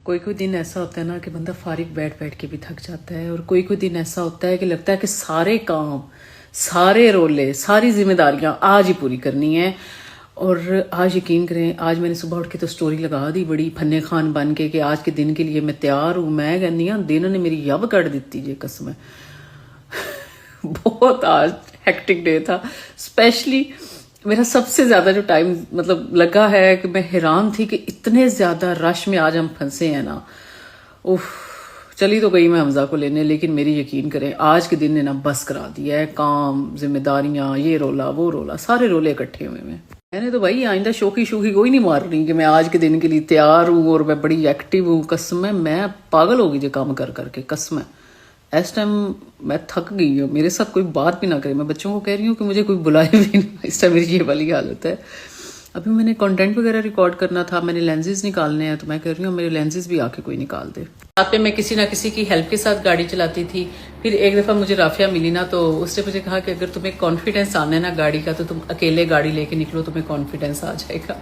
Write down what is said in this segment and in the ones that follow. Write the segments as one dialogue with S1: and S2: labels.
S1: कोई कोई दिन ऐसा होता है ना कि बंदा फारिग बैठ बैठ के भी थक जाता है, और कोई कोई दिन ऐसा होता है कि लगता है कि सारे काम, सारे रोले, सारी जिम्मेदारियां आज ही पूरी करनी है। और आज यकीन करें, आज मैंने सुबह उठ के तो स्टोरी लगा दी बड़ी फन्ने खान बन के कि आज के दिन के लिए मैं तैयार हूं। मैं कहनी हाँ दिन ने मेरी यब कट दी जी कसम है। बहुत आज हेक्टिक डे था। स्पेशली मेरा सबसे ज्यादा जो टाइम मतलब लगा है कि मैं हैरान थी कि इतने ज्यादा रश में आज हम फंसे हैं ना। उफ, चली तो गई मैं हमजा को लेने, लेकिन मेरी यकीन करें आज के दिन ने ना बस करा दिया है। काम, जिम्मेदारियां, ये रोला वो रोला, सारे रोले इकट्ठे हुए में। मैंने तो भाई आइंदा शोखी शोखी कोई नहीं मार रही कि मैं आज के दिन के लिए तैयार हूँ और मैं बड़ी एक्टिव हूँ। कसम है मैं पागल होगी जो काम कर करके, कसम है। इस टाइम मैं थक गई हूँ, मेरे साथ कोई बात भी ना करे। मैं बच्चों को कह रही हूँ कि मुझे कोई बुलाए भी नहीं। इस टाइम मेरी ये वाली हालत है। अभी मैंने कंटेंट वगैरह रिकॉर्ड करना था, मैंने लेंसेज निकालने हैं, तो मैं कह रही हूँ मेरे लेंसेज भी आके कोई निकाल दे। साथ में मैं किसी ना किसी की हेल्प के साथ गाड़ी चलाती थी। फिर एक दफा मुझे राफिया मिली ना, तो उसने मुझे कहा कि अगर तुम्हें कॉन्फिडेंस आना है ना गाड़ी का, तो तुम अकेले गाड़ी लेके निकलो, तुम्हें कॉन्फिडेंस आ जाएगा।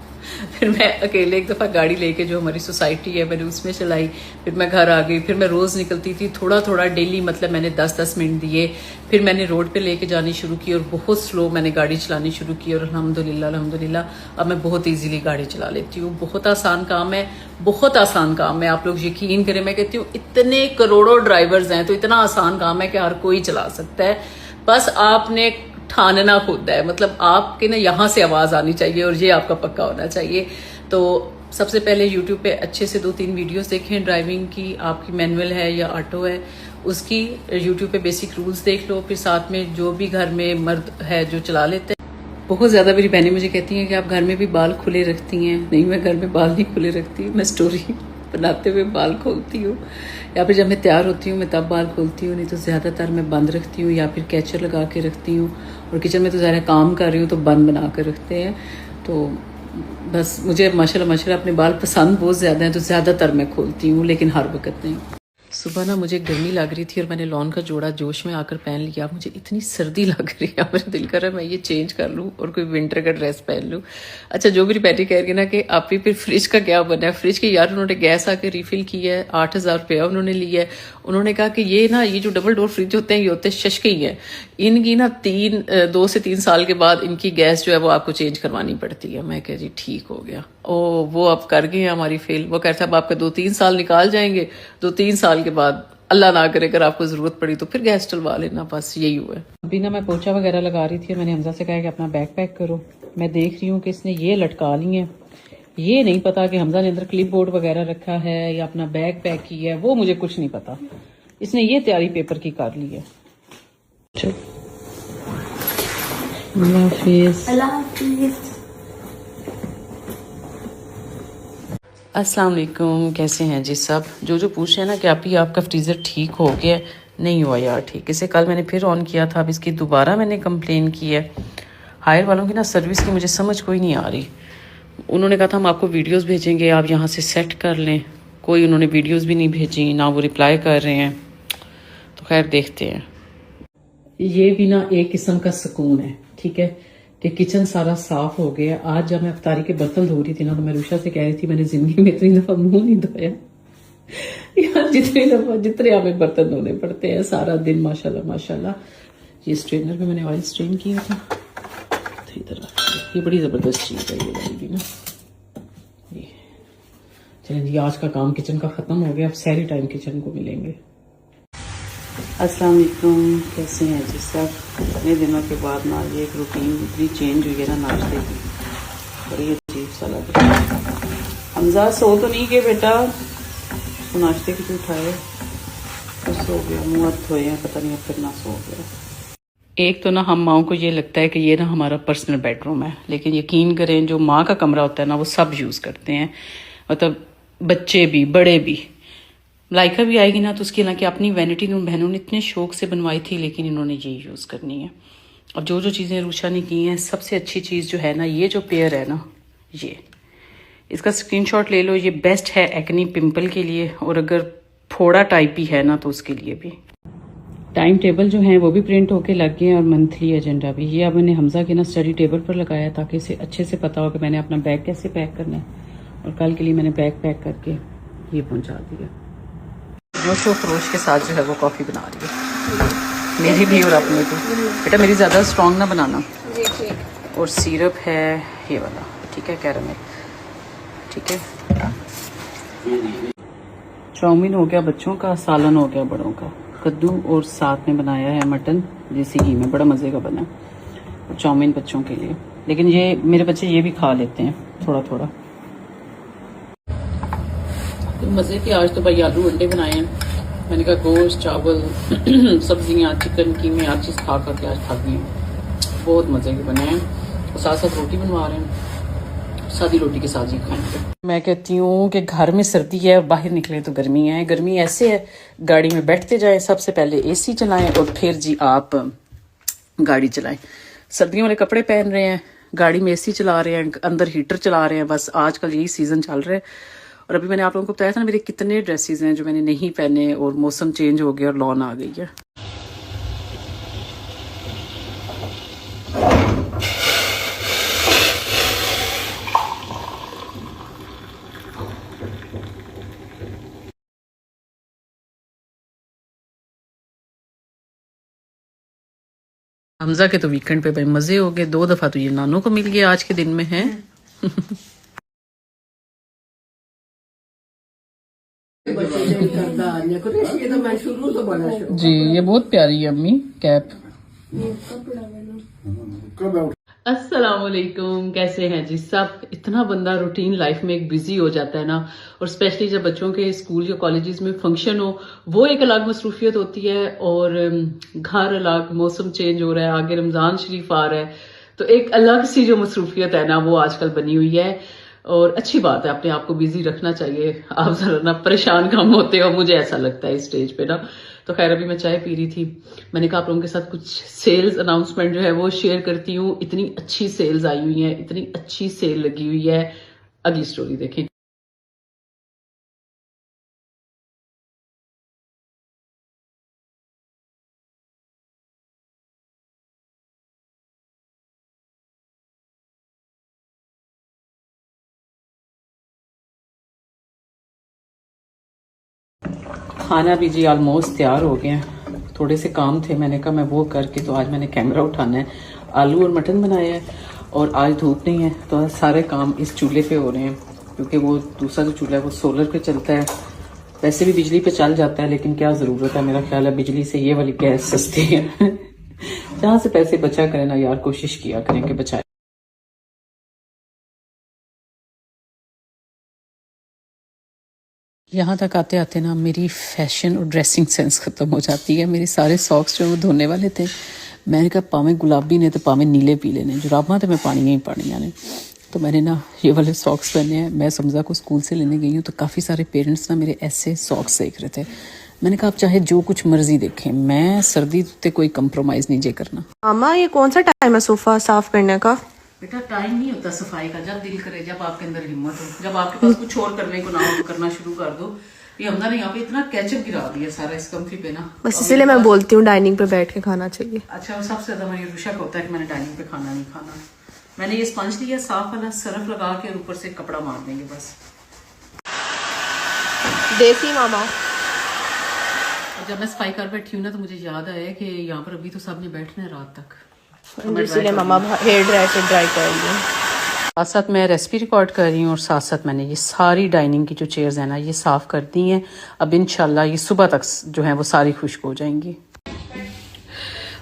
S1: फिर मैं अकेले एक दफा गाड़ी लेके जो हमारी सोसाइटी है मैंने उसमें चलाई। फिर मैं घर आ गई। फिर मैं रोज निकलती थी थोड़ा थोड़ा डेली, मतलब मैंने 10-10 मिनट दिए। फिर मैंने रोड पे लेके जानी शुरू की और बहुत स्लो मैंने गाड़ी चलानी शुरू की। और अल्हम्दुलिल्लाह अल्हम्दुलिल्लाह अब मैं बहुत ईजीली गाड़ी चला लेती हूँ। बहुत आसान काम है, बहुत आसान काम है। आप लोग यकीन करें, मैं कहती हूँ इतने करोड़ों ड्राइवर्स हैं तो इतना आसान काम है कि हर कोई चला सकता है। बस आपने ठानना खुद है, मतलब आपके ना यहाँ से आवाज आनी चाहिए और ये आपका पक्का होना चाहिए। तो सबसे पहले YouTube पे अच्छे से 2-3 वीडियोस देखें ड्राइविंग की, आपकी मैनुअल है या ऑटो है उसकी। YouTube पे बेसिक रूल्स देख लो। फिर साथ में जो भी घर में मर्द है जो चला लेते हैं। बहुत ज्यादा मेरी बहनें मुझे कहती हैं कि आप घर में भी बाल खुले रखती हैं। नहीं, मैं घर में बाल नहीं खुले रखती, मैं स्टोरी बनाते हुए बाल खोलती हूँ, या फिर जब मैं तैयार होती हूँ मैं तब बाल खोलती हूँ। नहीं तो ज्यादातर मैं बंद रखती हूँ या फिर कैचर लगा के रखती हूँ। और किचन में तो ज़्यादा काम कर रही हूँ तो बंद बना कर रखते हैं। तो बस मुझे माशाल्लाह अपने बाल पसंद बहुत ज़्यादा हैं, तो ज़्यादातर मैं खोलती हूँ, लेकिन हर वक्त नहीं। सुबह ना मुझे गर्मी लग रही थी और मैंने लॉन का जोड़ा जोश में आकर पहन लिया। मुझे इतनी सर्दी लग रही है, मेरा दिल कर रहा है मैं ये चेंज कर लूँ और कोई विंटर का ड्रेस पहन लूँ। अच्छा, जो मेरी बेटी कह रही है ना कि आप ही फिर फ्रिज का क्या बना है। फ्रिज की यार उन्होंने गैस आके रिफिल की है, 8,000 रुपया उन्होंने लिया है। उन्होंने कहा कि ये जो डबल डोर फ्रिज होते हैं ये होते हैं शशके ही हैं। इनकी ना 2 से 3 साल के बाद इनकी गैस जो है वो आपको चेंज करवानी पड़ती है। मैं कह जी ठीक हो गया। ओ वो अब कर गए हैं हमारी फेल। वो कहते हैं अब आपके 2-3 साल निकाल जाएंगे, 2-3 साल के बाद अल्लाह ना करे अगर आपको जरूरत पड़ी तो फिर गैस चलवा लेना। बस यही हुआ है। अभी ना मैं पोछा वगैरह लगा रही थी, मैंने हमजा से कहा कि अपना बैग पैक करो। मैं देख रही हूँ कि इसने ये लटका ली है। ये नहीं पता कि हमजा ने अंदर क्लिप बोर्ड वगैरह रखा है या अपना बैग पैक किया है, वो मुझे कुछ नहीं पता। इसने ये तैयारी पेपर की कर ली है। अस्सलाम वालेकुम, कैसे हैं जी सब। जो पूछ रहे हैं ना कि आप ही आपका फ्रीज़र ठीक हो गया, नहीं हुआ यार ठीक। इसे कल मैंने फिर ऑन किया था, अब इसकी दोबारा मैंने कंप्लेन की है। हायर वालों की ना सर्विस की मुझे समझ कोई नहीं आ रही। उन्होंने कहा था हम आपको वीडियोस भेजेंगे, आप यहाँ से सेट कर लें। कोई उन्होंने वीडियोस भी नहीं भेजी, ना वो रिप्लाई कर रहे हैं। तो खैर देखते हैं। ये भी ना एक किस्म का सुकून है, ठीक है, कि किचन सारा साफ हो गया। आज जब मैं अफ्तारी के बर्तन धो रही थी ना, तो मैं रुशा से कह रही थी मैंने जिंदगी में इतनी दफा मुंह नहीं धोया यार, जितने हमें बर्तन धोने पड़ते हैं सारा दिन। माशाल्लाह माशाल्लाह। ये स्ट्रेनर में मैंने ऑयल स्ट्रेन किया था, तो इधर ये बड़ी जबरदस्त चीज है ये वाली भी ना। चलें जी, आज का काम किचन का खत्म हो गया। अब सारी टाइम किचन को मिलेंगे। अस्सलाम वालेकुम, कैसे हैं जी सब। इतने दिनों के बाद ना ये एक रूटीन इतनी चेंज हुई है ना नाश्ते की, बड़ी अजीब सा लग रहा है। हमजा सो तो नहीं गए बेटा, तो नाश्ते की उठाए तो सो गया, मुँह हाथ धोए हैं, पता नहीं फिर ना सो गया। एक तो ना हम माओ को ये लगता है कि ये ना हमारा पर्सनल बेडरूम है, लेकिन यकीन करें जो माँ का कमरा होता है ना वो सब यूज़ करते हैं, मतलब बच्चे भी बड़े भी। लाइका भी आएगी ना तो उसकी हालांकि अपनी वैनिटी उन बहनों ने इतने शौक से बनवाई थी, लेकिन इन्होंने ये यूज़ करनी है। और जो चीज़ें रूशा ने की हैं, सबसे अच्छी चीज़ जो है ना, ये जो पेयर है ना, ये इसका स्क्रीनशॉट ले लो। ये बेस्ट है एक्ने पिंपल के लिए, और अगर फोड़ा टाइप ही है ना तो उसके लिए भी। टाइम टेबल जो है वो भी प्रिंट होके लग गए हैं, और मंथली एजेंडा भी। ये अब मैंने हमजा के ना स्टडी टेबल पर लगाया ताकि इसे अच्छे से पता हो कि मैंने अपना बैग कैसे पैक करना है। और कल के लिए मैंने बैग पैक करके ये पहुंचा दिया। जोश व खरोश के साथ जो है वो कॉफ़ी बना रही है, मेरी भी और अपने को। बेटा मेरी ज़्यादा स्ट्रॉन्ग ना बनाना। और सिरप है ये वाला, ठीक है, कैरामल, ठीक है। चाउमीन हो गया बच्चों का, सालन हो गया बड़ों का, कद्दू और साथ में बनाया है मटन देसी घी में, बड़ा मज़े का बना। और चाउमीन बच्चों के लिए, लेकिन ये मेरे बच्चे ये भी खा लेते हैं थोड़ा थोड़ा। तो मज़े के आज तो भाई आलू अंडे बनाए हैं। मैंने कहा गोश्त चावल सब्जियाँ चिकन कीमे हर चीज़ खा करके आज खा गई, बहुत मज़े के बने हैं। और साथ साथ रोटी बनवा रहे हैं, सादी रोटी के साथ ही खाएंगे। मैं कहती हूँ कि घर में सर्दी है और बाहर निकले तो गर्मी है। गर्मी ऐसे है, गाड़ी में बैठते जाएं, सबसे पहले एसी चलाएं और फिर जी आप गाड़ी चलाएं। सर्दियों वाले कपड़े पहन रहे हैं, गाड़ी में एसी चला रहे हैं, अंदर हीटर चला रहे हैं। बस आजकल यही सीज़न चल रहा है। और अभी मैंने आप लोगों को बताया था ना मेरे कितने ड्रेसेस हैं जो मैंने नहीं पहने, और मौसम चेंज हो गया और लॉन आ गई है। हमजा के तो वीकेंड पे भाई मजे हो गए, 2 दफा तो ये नानों को मिल गया आज के दिन में है। जी ये बहुत प्यारी है अम्मी कैप। अस्सलामुअलैकुम, कैसे हैं जी सब। इतना बंदा रूटीन लाइफ में एक बिजी हो जाता है ना, और स्पेशली जब बच्चों के स्कूल या कॉलेजेस में फंक्शन हो, वो एक अलग मसरूफियत होती है। और घर अलग, मौसम चेंज हो रहा है, आगे रमज़ान शरीफ आ रहा है, तो एक अलग सी जो मसरूफियत है ना वो आजकल बनी हुई है। और अच्छी बात है, अपने आप को बिजी रखना चाहिए। आप जरा ना परेशान कम होते हो, मुझे ऐसा लगता है इस स्टेज पे ना। तो खैर अभी मैं चाय पी रही थी, मैंने कहा आप लोगों के साथ कुछ सेल्स अनाउंसमेंट जो है वो शेयर करती हूँ। इतनी अच्छी सेल्स आई हुई हैं, इतनी अच्छी सेल लगी हुई है। अगली स्टोरी देखें। खाना भी जी ऑलमोस्ट तैयार हो गया। थोड़े से काम थे, मैंने कहा मैं वो करके तो आज मैंने कैमरा उठाना है। आलू और मटन बनाया है, और आज धूप नहीं है तो आज सारे काम इस चूल्हे पे हो रहे हैं, क्योंकि वो दूसरा जो चूल्हा है वो सोलर पे चलता है। वैसे भी बिजली पे चल जाता है, लेकिन क्या ज़रूरत है, मेरा ख्याल है बिजली से ये वाली गैस सस्ती है। जहाँ से पैसे बचा करें ना यार, कोशिश किया करें कि बचाए। यहाँ तक आते आते ना मेरी फैशन और ड्रेसिंग सेंस ख़त्म हो जाती है। मेरे सारे सॉक्स जो वो धोने वाले थे, मैंने कहा पावे गुलाबी ने तो पावे नीले पीले ने, जुराबां तो मैं पानियां ही पानियां ने। तो मैंने ना ये वाले सॉक्स पहने हैं। मैं समझा को स्कूल से लेने गई हूँ तो काफ़ी सारे पेरेंट्स ना मेरे ऐसे सॉक्स देख रहे थे। मैंने कहा आप चाहे जो कुछ मर्जी देखें, मैं सर्दी पे कोई कंप्रोमाइज़ नहीं जे करना।
S2: मामा ये कौन सा टाइम है सोफा साफ करने का?
S1: बेटा टाइम नहीं होता सफाई का, जब दिल करे, जब आपके अंदर हिम्मत हो, जब आपके पास कुछ और करने को ना हो तो करना शुरू कर दो। ये हमने ना यहाँ पे इतना कैचअप गिरा दिया सारा इस कंफी पे ना,
S2: बस इसीलिए मैं बोलती हूँ डाइनिंग पे बैठ के खाना चाहिए।
S1: अच्छा सबसे ज्यादा मुझे रुशक होता है कि मैंने डाइनिंग पे खाना नहीं खाना। मैंने ये स्पंज लिया साफ वाला, सरफ लगा के और ऊपर से कपड़ा मार देंगे बस।
S2: देसी मामा।
S1: जब मैं सफाई कर बैठी हूँ ना तो मुझे याद आया कि यहाँ पर अभी तो सबने बैठना है रात तक,
S2: इसीलिए मामा हेयर ड्राई से ड्राई कर रही है।
S1: साथ साथ मैं रेसिपी रिकॉर्ड कर रही हूँ, और साथ साथ मैंने ये सारी डाइनिंग की जो चेयर्स हैं ना ये साफ़ कर दी हैं। अब इंशाल्लाह ये सुबह तक जो है वो सारी खुश्क हो जाएंगी।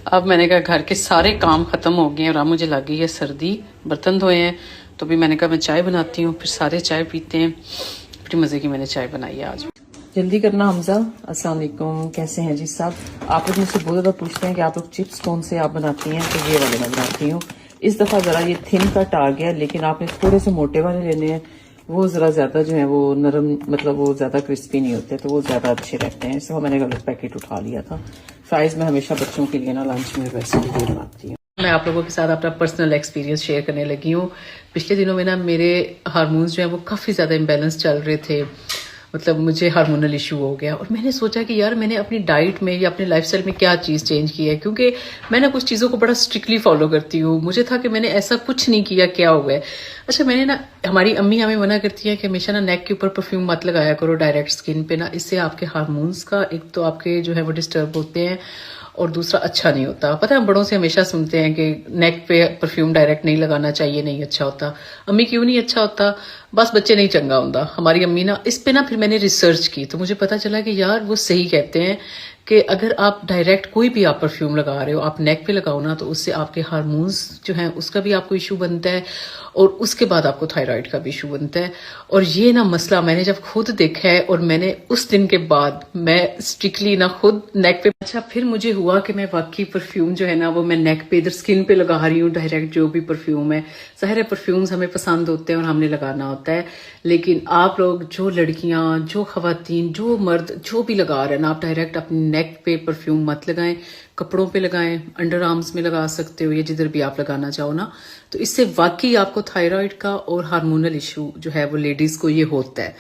S1: अब मैंने कहा घर के सारे काम ख़त्म हो गए हैं और अब मुझे लग गई है सर्दी। बर्तन धोए हैं तो भी मैंने कहा मैं चाय बनाती हूँ, फिर सारे चाय पीते हैं। बड़ी मज़े की मैंने चाय बनाई है आज। जल्दी करना हमजा। अस्सलाम वालेकुम, कैसे हैं जी सब। आप लोग मुझसे बहुत ज़्यादा पूछते हैं कि आप लोग चिप्स कौन से आप बनाती हैं, तो ये वाले मैं बनाती हूँ। इस दफ़ा ज़रा ये थिन कट आ गया, लेकिन आपने थोड़े से मोटे वाले लेने हैं, वो ज़रा ज़्यादा जो है वो नरम, मतलब वो ज़्यादा क्रिस्पी नहीं होते, तो वो ज़्यादा अच्छे रहते हैं। इस दफ़ा मैंने गलत पैकेट उठा लिया था। फ्राइज़ में हमेशा बच्चों के लिए ना लंच में वैसे भी ये बनाती हूँ। मैं आप लोगों के साथ अपना पर्सनल एक्सपीरियंस शेयर करने लगी हूँ। पिछले दिनों में ना मेरे हार्मोन्स जो है वो काफ़ी ज़्यादा इम्बेलेंस चल रहे थे, मतलब मुझे हार्मोनल इशू हो गया। और मैंने सोचा कि यार मैंने अपनी डाइट में या अपने लाइफस्टाइल में क्या चीज़ चेंज की है, क्योंकि मैं ना कुछ चीज़ों को बड़ा स्ट्रिक्टली फॉलो करती हूँ। मुझे था कि मैंने ऐसा कुछ नहीं किया, क्या हुआ है। अच्छा मैंने ना, हमारी अम्मी हमें मना करती है कि हमेशा ना नेक के ऊपर परफ्यूम मत लगाया करो डायरेक्ट स्किन पे ना, इससे आपके हार्मोन्स का एक तो आपके जो है वो डिस्टर्ब होते हैं और दूसरा अच्छा नहीं होता। पता है हम बड़ों से हमेशा सुनते हैं कि नेक पे परफ्यूम डायरेक्ट नहीं लगाना चाहिए, नहीं अच्छा होता। अम्मी क्यों नहीं अच्छा होता? बस बच्चे नहीं चंगा होता। हमारी अम्मी ना इस पे ना फिर मैंने रिसर्च की तो मुझे पता चला कि यार वो सही कहते हैं कि अगर आप डायरेक्ट कोई भी आप परफ्यूम लगा रहे हो, आप नेक पे लगाओ ना, तो उससे आपके हार्मोन्स जो हैं उसका भी आपको इशू बनता है और उसके बाद आपको थायराइड का भी इशू बनता है। और ये ना मसला मैंने जब खुद देखा है और मैंने उस दिन के बाद मैं स्ट्रिक्टली ना खुद नेक पे, अच्छा फिर मुझे हुआ कि मैं वाकई परफ्यूम जो है ना वो मैं नेक पे इधर स्किन पे लगा रही हूँ डायरेक्ट जो भी परफ्यूम है। ज़ाहिर है परफ्यूम्स हमें पसंद होते हैं और हमने लगाना होता है, लेकिन आप लोग जो लड़कियां, जो खवातीन, जो मर्द जो भी लगा रहे हैं ना, आप डायरेक्ट अपने नेक पे परफ्यूम मत लगाएं, कपड़ों पे लगाएं, अंडर आर्म्स में लगा सकते हो या जिधर भी आप लगाना चाहो ना। तो इससे वाकई आपको थायराइड का और हार्मोनल इशू जो है वो लेडीज को ये होता है।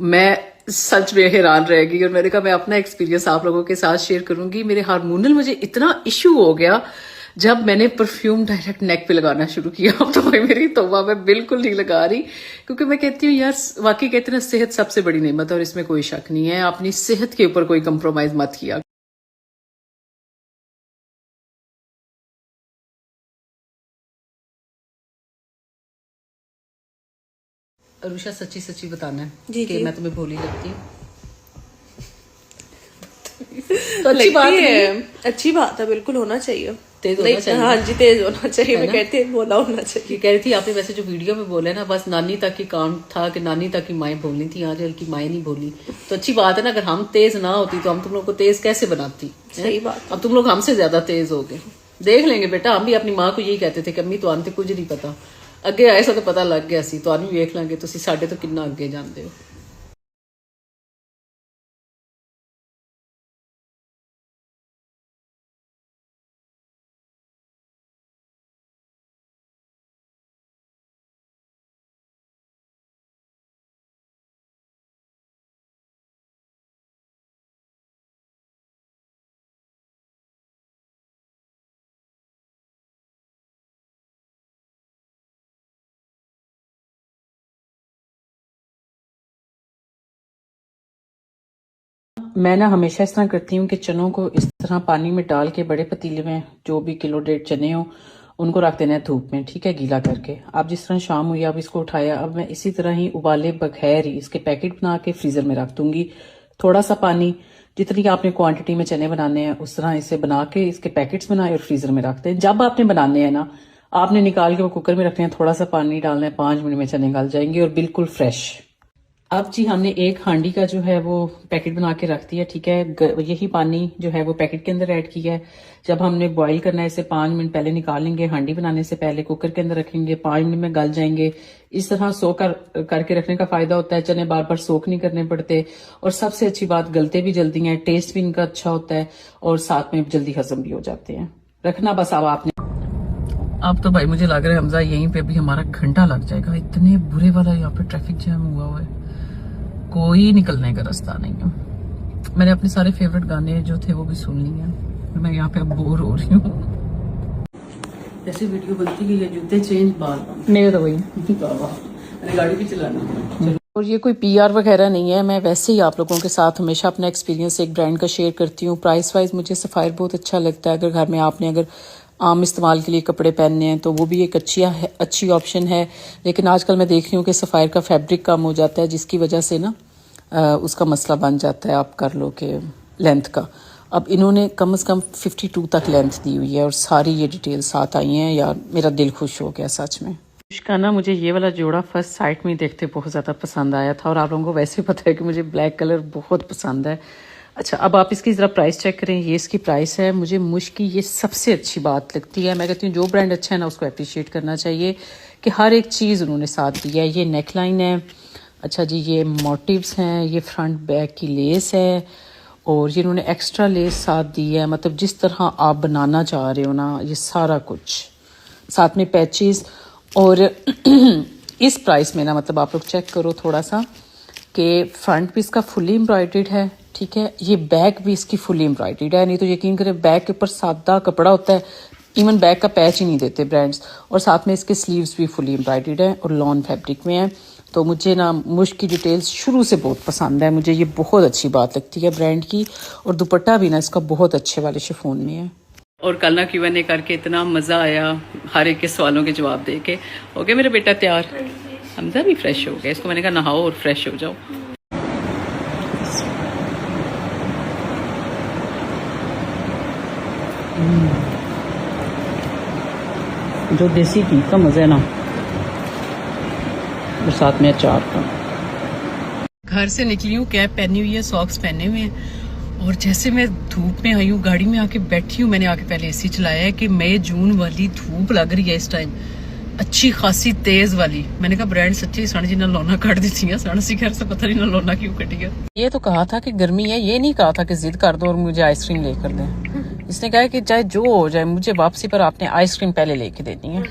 S1: मैं सच में हैरान रह गई और मैंने कहा मैं अपना एक्सपीरियंस आप लोगों के साथ शेयर करूंगी। मेरे हार्मोनल मुझे इतना इशू हो गया जब मैंने परफ्यूम डायरेक्ट नेक पे लगाना शुरू किया। अब तो भाई मेरी तौबा, मैं बिल्कुल नहीं लगा रही, क्योंकि मैं कहती हूँ यार वाकई कहते हैं सेहत सबसे बड़ी नेमत है और इसमें कोई शक नहीं है। अपनी सेहत के ऊपर कोई कंप्रोमाइज मत किया। अरुषा सच्ची सच्ची बताना है
S2: जी,
S1: कि
S2: जी।
S1: मैं तुम्हें भोली लगती हूँ? तो अच्छी बात है,
S2: अच्छी बात है, बिल्कुल होना चाहिए,
S1: तेज होना चाहिए।
S2: हाँ जी, तेज होना चाहिए।
S1: है
S2: मैं
S1: ना?
S2: कहती हूँ बोला होना
S1: ये
S2: चाहिए।
S1: कह रही थी आपने वैसे जो वीडियो में बोला है ना, बस नानी तक ही काम था कि नानी तक की माएँ बोलनी थी, आज की माएँ नहीं बोली। तो अच्छी बात है ना, अगर हम तेज ना होती तो हम तुम लोग को तेज कैसे बनाती हैं?
S2: सही बात।
S1: अब तुम लोग हमसे ज्यादा तेज हो गए। देख लेंगे बेटा, हम भी अपनी माँ को यही कहते थे कि अम्मी तो आने कुछ नहीं पता, अगे ऐसा तो पता लग गया सी, तो भी वेख लांगे तुसी साडे तो कितना अगे जाते हो। मैं ना हमेशा इस तरह करती हूँ कि चनों को इस तरह पानी में डाल के बड़े पतीले में, जो भी किलो 1.5 चने हो उनको रख देना है धूप में, ठीक है, गीला करके। अब जिस तरह शाम हुई, अब इसको उठाया, अब मैं इसी तरह ही उबाले बगैर ही इसके पैकेट बना के फ्रीजर में रख दूंगी। थोड़ा सा पानी, जितनी आपने क्वांटिटी में चने बनाने हैं उस तरह इसे बना के इसके पैकेट्स बनाए और फ्रीजर में रखते हैं। जब आपने बनाने हैं ना, आपने निकाल के वो कुकर में रखने हैं, थोड़ा सा पानी डालना है, 5 मिनट में चने गल जाएंगे और बिल्कुल फ्रेश। अब जी हमने एक हांडी का जो है वो पैकेट बना के रख दिया, ठीक है। यही पानी जो है वो पैकेट के अंदर ऐड किया है। जब हमने बॉईल करना है इसे 5 मिनट पहले निकालेंगे, हांडी बनाने से पहले कुकर के अंदर रखेंगे, 5 मिनट में गल जाएंगे। इस तरह सोख करके रखने का फायदा होता है, चने बार बार सोख नहीं करने पड़ते और सबसे अच्छी बात गलते भी जल्दी हैं, टेस्ट भी इनका अच्छा होता है और साथ में जल्दी हजम भी हो जाते हैं। रखना बस अब आपने। अब तो भाई मुझे लग रहा है हमजा यहीं पे भी हमारा घंटा लग जाएगा, इतने बुरे वाला यहाँ पे ट्रैफिक जैम हुआ है, कोई निकलने का रास्ता नहीं है। मैंने अपने सारे फेवरेट गाने जो थे वो भी सुन लिए हैं, मैं यहाँ पे अब बोर हो रही हूँ। जैसे वीडियो बनती गई है, जूते चेंज, बाल मेरे तो वही मैंने गाड़ी भी चलानी। और ये कोई पीआर वगैरह नहीं है, मैं वैसे ही आप लोगों के साथ हमेशा अपना एक्सपीरियंस एक ब्रांड का शेयर करती हूँ। प्राइस वाइज मुझे सफायर बहुत अच्छा लगता है। अगर घर में आपने अगर आम इस्तेमाल के लिए कपड़े पहनने हैं तो वो भी एक अच्छी ऑप्शन है। लेकिन आजकल मैं देख रही हूँ कि सफायर का फैब्रिक कम हो जाता है, जिसकी वजह से ना उसका मसला बन जाता है, आप कर लो कि लेंथ का। अब इन्होंने कम से कम 52 तक लेंथ दी हुई है और सारी ये डिटेल साथ आई हैं। यार मेरा दिल खुश हो गया सच में। का ना मुझे ये वाला जोड़ा फर्स्ट साइट में देखते बहुत ज़्यादा पसंद आया था और आप लोगों को वैसे पता है कि मुझे ब्लैक कलर बहुत पसंद है। अच्छा अब आप इसकी ज़रा प्राइस चेक करें, ये इसकी प्राइस है। मुझे मुश्किल ये सबसे अच्छी बात लगती है। मैं कहती हूँ जो ब्रांड अच्छा है ना उसको अप्रिशिएट करना चाहिए कि हर एक चीज़ उन्होंने साथ दी है। ये नेकलाइन है, अच्छा जी, ये मोटिव्स हैं, ये फ्रंट बैक की लेस है और ये इन्होंने एक्स्ट्रा लेस साथ दी है। मतलब जिस तरह आप बनाना चाह रहे हो ना, ये सारा कुछ साथ में पैचेस। और इस प्राइस में ना, मतलब आप लोग चेक करो थोड़ा सा कि फ्रंट भी इसका फुली एम्ब्रॉयडर्ड है, ठीक है। ये बैक भी इसकी फुली एम्ब्रॉयडर्ड है, नहीं तो यकीन करें बैक के ऊपर सादा कपड़ा होता है, इवन बैक का पैच ही नहीं देते ब्रांड्स, और साथ में इसके स्लीव्स भी फुली एम्ब्रॉयडर्ड है और लॉन फैब्रिक में है। तो मुझे ना मुश्क की डिटेल्स शुरू से बहुत पसंद है, मुझे ये बहुत अच्छी बात लगती है ब्रांड की। और दुपट्टा भी ना इसका बहुत अच्छे वाले शिफॉन में है। और कल ना Q&A करके इतना मज़ा आया, हर एक के सवालों के जवाब दे के। हो गया मेरा बेटा तैयार, हमजा भी फ्रेश हो गया, इसको मैंने कहा नहाओ और फ्रेश हो जाओ। जो देसी घी का मज़ा है ना, और साथ में अचार का। घर से निकली हूँ, कैप पहनी हुई है, सॉक्स पहने हुए हैं, और जैसे मैं धूप में आई हूँ, गाड़ी में आके बैठी हूँ, मैंने आके पहले एसी चलाया है कि मई जून वाली धूप लग रही है इस टाइम, अच्छी खासी तेज वाली। मैंने कहा ब्रांड सच्ची सन जी ना लोना काट दी थी, सन सी घर से पता नहीं ना लोना क्यों कटी है। ये तो कहा था कि गर्मी है, ये नहीं कहा था कि जिद कर दो और मुझे आइसक्रीम लेकर दें। इसने कहा कि चाहे जो हो जाए, मुझे वापसी पर आपने आइसक्रीम पहले लेके देनी है।